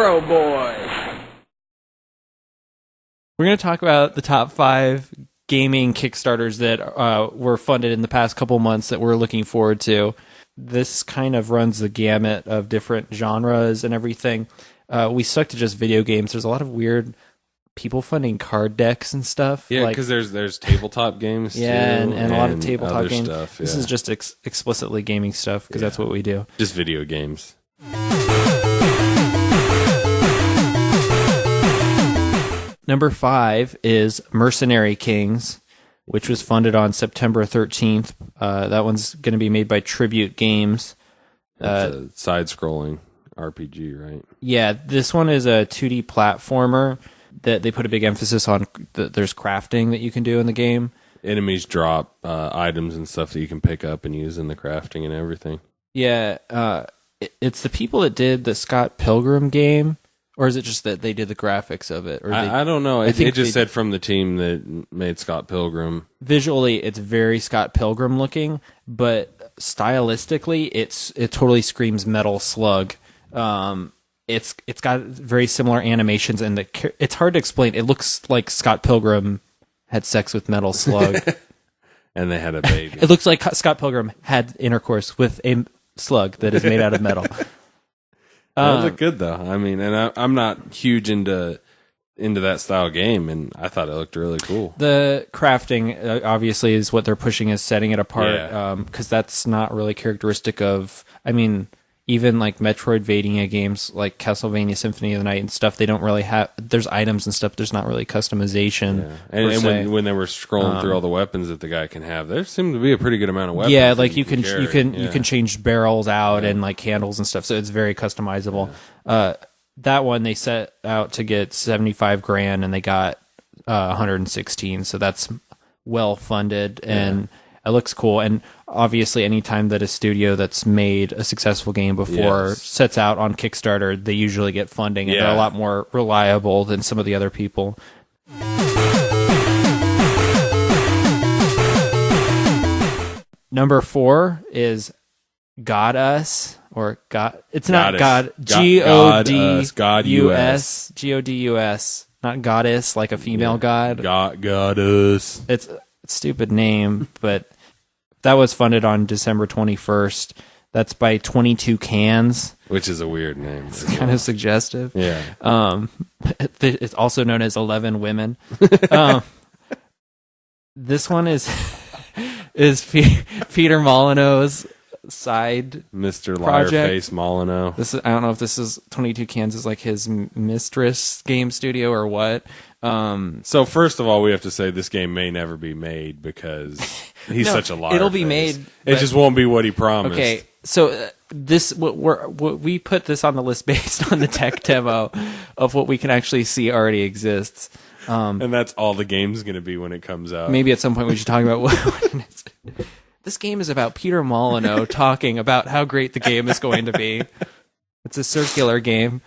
Saguaro Boys. We're going to talk about the top 5 gaming Kickstarters that were funded in the past couple months that we're looking forward to. This kind of runs the gamut of different genres and everything. We stuck to just video games. There's a lot of weird people funding card decks and stuff. Yeah, because there's tabletop games too. Yeah, and a lot of tabletop games. Stuff, This is just explicitly gaming stuff because that's what we do. Just video games. Number 5 is Mercenary Kings, which was funded on September 13th. That one's going to be made by Tribute Games. It's a side-scrolling RPG, right? Yeah, this one is a 2D platformer that they put a big emphasis on. There's crafting that you can do in the game. Enemies drop items and stuff that you can pick up and use in the crafting and everything. Yeah, it's the people that did the Scott Pilgrim game. Or is it just that they did the graphics of it? Or I don't know. It just said from the team that made Scott Pilgrim. Visually, it's very Scott Pilgrim looking, but stylistically, it totally screams Metal Slug. It's got very similar animations, and it's hard to explain. It looks like Scott Pilgrim had sex with Metal Slug. And they had a baby. It looks like Scott Pilgrim had intercourse with a slug that is made out of metal. It looked good though. I mean, and I'm not huge into that style game, and I thought it looked really cool. The crafting obviously is what they're pushing, is setting it apart, because that's not really characteristic of. I mean, even like Metroidvania games like Castlevania Symphony of the Night and stuff, they don't really have. There's items and stuff. There's not really customization. Yeah. And when they were scrolling through all the weapons that the guy can have, there seemed to be a pretty good amount of weapons. Yeah, like you can change barrels out and like handles and stuff. So it's very customizable. Yeah. That one they set out to get $75,000 and they got 116. So that's well funded and. It looks cool, and obviously anytime that a studio that's made a successful game before sets out on Kickstarter, they usually get funding, and they're a lot more reliable than some of the other people. Number 4 is God Us, or God. It's not God. Godus. Godus. Not goddess, like a female god. Goddess. It's a stupid name, but that was funded on December 21st. That's by 22 Cans. Which is a weird name. It's kind of suggestive. Yeah. It's also known as 11 Women. This one is Peter Molyneux's side Mr. project. Liarface Molyneux. I don't know if this is 22 Cans is like his mistress game studio or what. So first of all, we have to say this game may never be made because he's such a liar. It'll be made. It just won't be what he promised. Okay, so we put this on the list based on the tech demo of what we can actually see already exists. And that's all the game's going to be when it comes out. Maybe at some point we should talk about what it is. This game is about Peter Molyneux talking about how great the game is going to be. It's a circular game.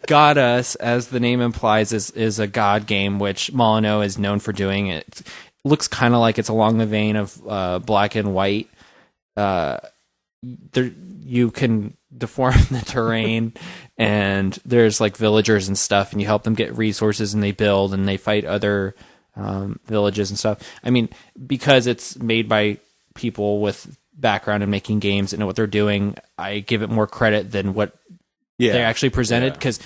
God Us, as the name implies, is a god game, which Molyneux is known for doing. It looks kind of like it's along the vein of Black and White. You can deform the terrain, and there's like villagers and stuff, and you help them get resources, and they build, and they fight other villages and stuff. I mean, because it's made by people with background in making games and know what they're doing, I give it more credit than what they actually presented, because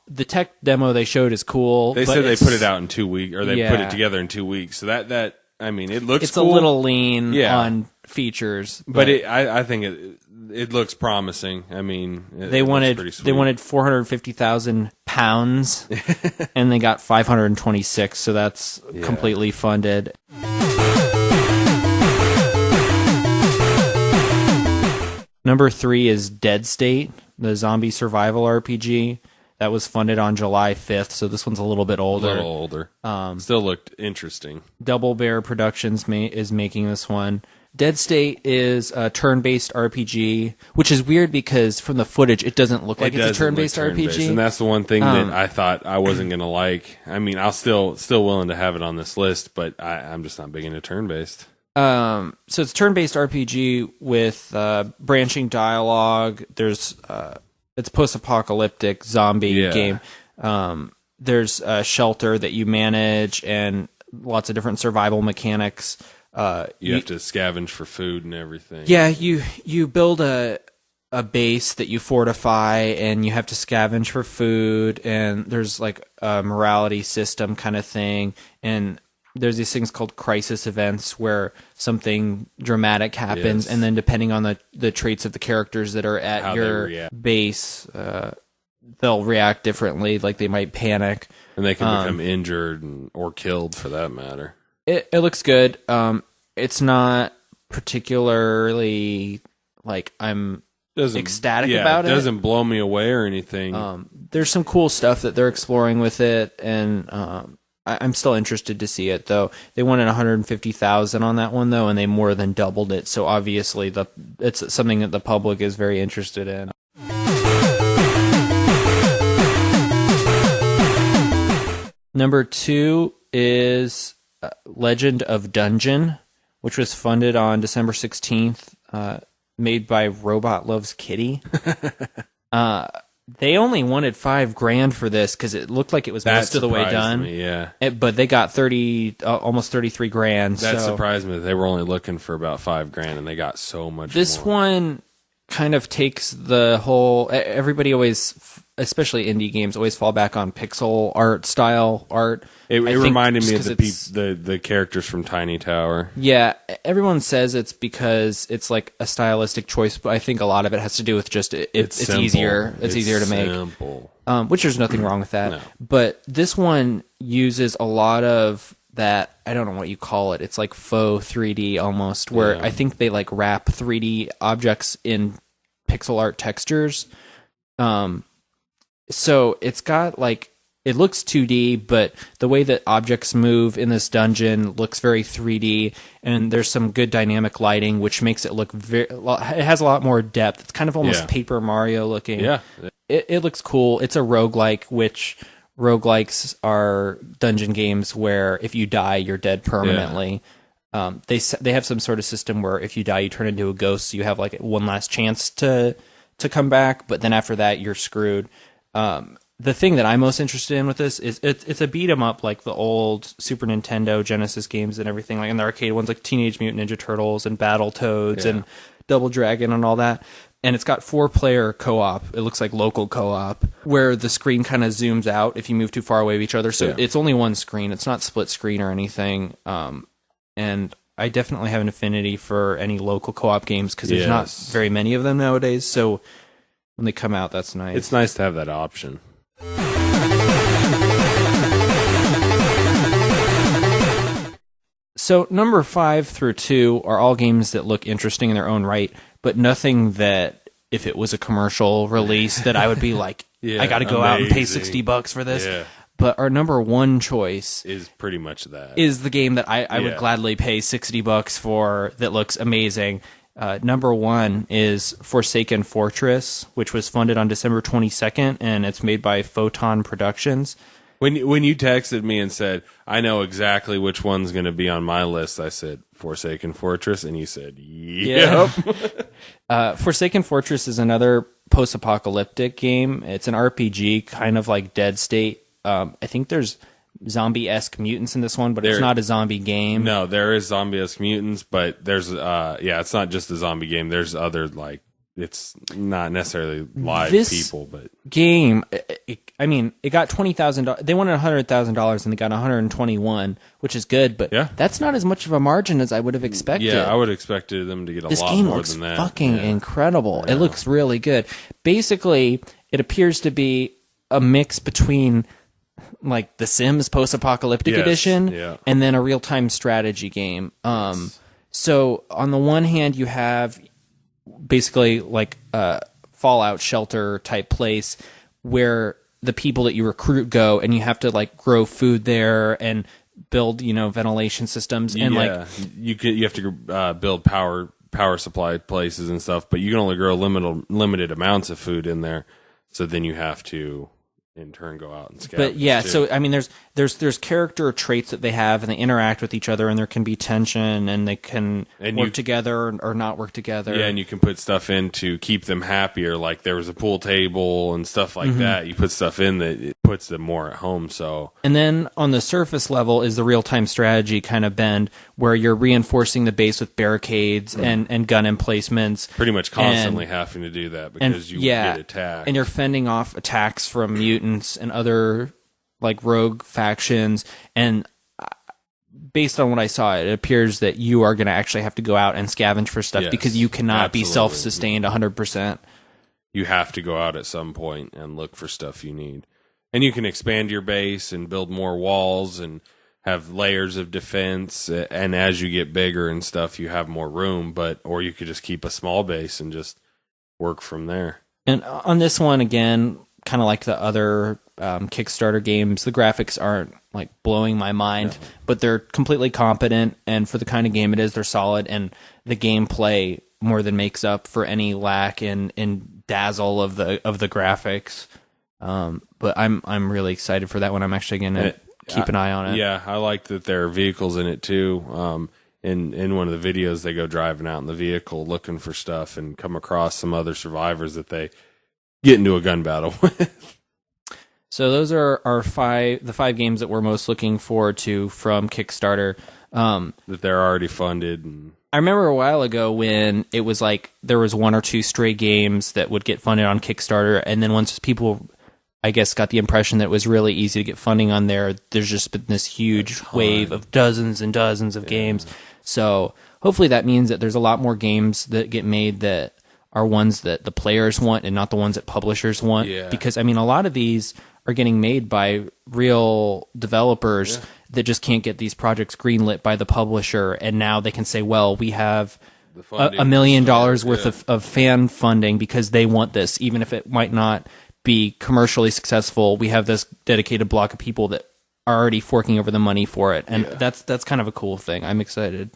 the tech demo they showed is cool. They said they put it out in 2 weeks, or they put it together in 2 weeks. So that I mean, it looks it's cool. a little lean on features, but I think it looks promising. I mean, they wanted £450,000 and they got 526, so that's completely funded. Number 3 is Dead State, the zombie survival RPG. That was funded on July 5th, so this one's a little bit older. Still looked interesting. Double Bear Productions is making this one. Dead State is a turn-based RPG, which is weird because from the footage it doesn't look like it's a turn-based RPG. And that's the one thing that I thought I wasn't going to like. I mean, I'll still willing to have it on this list, but I'm just not big into turn-based. So it's turn-based RPG with branching dialogue. There's it's post-apocalyptic zombie game. There's a shelter that you manage and lots of different survival mechanics. You have to scavenge for food and everything. Yeah, you build a base that you fortify, and you have to scavenge for food, and there's like a morality system kind of thing, and there's these things called crisis events where something dramatic happens, and then depending on the traits of the characters that are at your base, they'll react differently. Like they might panic, and they can become injured or killed for that matter. It looks good. It's not particularly like I'm ecstatic about it. It doesn't blow me away or anything. There's some cool stuff that they're exploring with it, and I'm still interested to see it. Though they wanted $150,000 on that one, though, and they more than doubled it. So obviously, it's something that the public is very interested in. Number 2 is Legend of Dungeon, which was funded on December 16th, made by Robot Loves Kitty. They only wanted $5,000 for this because it looked like it was most of the way done. Me, but they got almost $33,000. That surprised me. They were only looking for about $5,000, and they got so much. This one kind of takes the whole. Everybody always, especially indie games, always fall back on pixel art style art. It reminded me of the characters from Tiny Tower. Yeah, everyone says it's because it's like a stylistic choice, but I think a lot of it has to do with just it's easier. It's easier to make. Simple. Which there's nothing wrong with that. No. But this one uses a lot of that. I don't know what you call it. It's like faux 3D almost, where I think they like wrap 3D objects in pixel art textures. So it's got like, it looks 2D, but the way that objects move in this dungeon looks very 3D, and there's some good dynamic lighting, which makes it look it has a lot more depth. It's kind of almost Paper Mario looking. Yeah. It looks cool. It's a roguelike, which roguelikes are dungeon games where if you die, you're dead permanently. They have some sort of system where if you die, you turn into a ghost, so you have like one last chance to come back, but then after that, you're screwed. The thing that I'm most interested in with this is it's a beat 'em up like the old Super Nintendo Genesis games and everything, like in the arcade ones like Teenage Mutant Ninja Turtles and Battletoads and Double Dragon and all that. And it's got 4-player co-op. It looks like local co-op where the screen kind of zooms out if you move too far away from each other. So it's only one screen. It's not split screen or anything. And I definitely have an affinity for any local co-op games because there's not very many of them nowadays. So when they come out, that's nice. It's nice to have that option. So number 5 through 2 are all games that look interesting in their own right, but nothing that if it was a commercial release that I would be like, I got to go out and pay $60 for this. Yeah. But our number 1 choice is pretty much that. Is the game that I would gladly pay $60 for that looks amazing. Number 1 is Forsaken Fortress, which was funded on December 22nd, and it's made by Photon Productions. When you texted me and said, I know exactly which one's going to be on my list, I said, Forsaken Fortress, and you said, yep. Forsaken Fortress is another post-apocalyptic game. It's an RPG, kind of like Dead State. I think there's zombie-esque mutants in this one, but it's not a zombie game. No, there is zombie-esque mutants, but there's, it's not just a zombie game. There's other, like, it's not necessarily live people, but game. It got $20,000. They wanted $100,000, and they got $121,000, which is good. But that's not as much of a margin as I would have expected. Yeah, I would have expected them to get a lot more than that. This game looks fucking incredible. Yeah. It looks really good. Basically, it appears to be a mix between like The Sims Post-Apocalyptic Edition and then a real-time strategy game. So on the one hand, you have basically like a Fallout shelter type place where the people that you recruit go, and you have to like grow food there and build, ventilation systems, and you have to build power supply places and stuff, but you can only grow limited amounts of food in there. So then you have to in turn go out and scavenge. But yeah, too. so I mean, there's character traits that they have, and they interact with each other, and there can be tension, and they can work together or not work together. Yeah, and you can put stuff in to keep them happier. Like there was a pool table and stuff like that. You put stuff in that it puts them more at home. So, and then on the surface level is the real time strategy kind of bend, where you're reinforcing the base with barricades and gun emplacements. Pretty much constantly having to do that because you get attacked, and you're fending off attacks from mutants and other like rogue factions. And based on what I saw, it appears that you are going to actually have to go out and scavenge for stuff because you cannot be self-sustained 100%. You have to go out at some point and look for stuff you need. And you can expand your base and build more walls and have layers of defense. And as you get bigger and stuff, you have more room. Or you could just keep a small base and just work from there. And on this one, again, kind of like the other Kickstarter games, the graphics aren't like blowing my mind, but they're completely competent, and for the kind of game it is, they're solid, and the gameplay more than makes up for any lack in dazzle of the graphics. But I'm really excited for that one. I'm actually going to keep an eye on it. Yeah, I like that there are vehicles in it too. In one of the videos, they go driving out in the vehicle looking for stuff and come across some other survivors that they get into a gun battle with. So those are the five games that we're most looking forward to from Kickstarter. That they're already funded. And I remember a while ago when it was like there was one or two stray games that would get funded on Kickstarter, and then once people, I guess, got the impression that it was really easy to get funding on there, there's just been this huge wave of dozens and dozens of games. So hopefully that means that there's a lot more games that get made that are ones that the players want and not the ones that publishers want. Yeah. Because, I mean, a lot of these are getting made by real developers that just can't get these projects greenlit by the publisher, and now they can say, well, we have $1 million worth of fan funding because they want this, even if it might not be commercially successful. We have this dedicated block of people that are already forking over the money for it, and that's kind of a cool thing. I'm excited.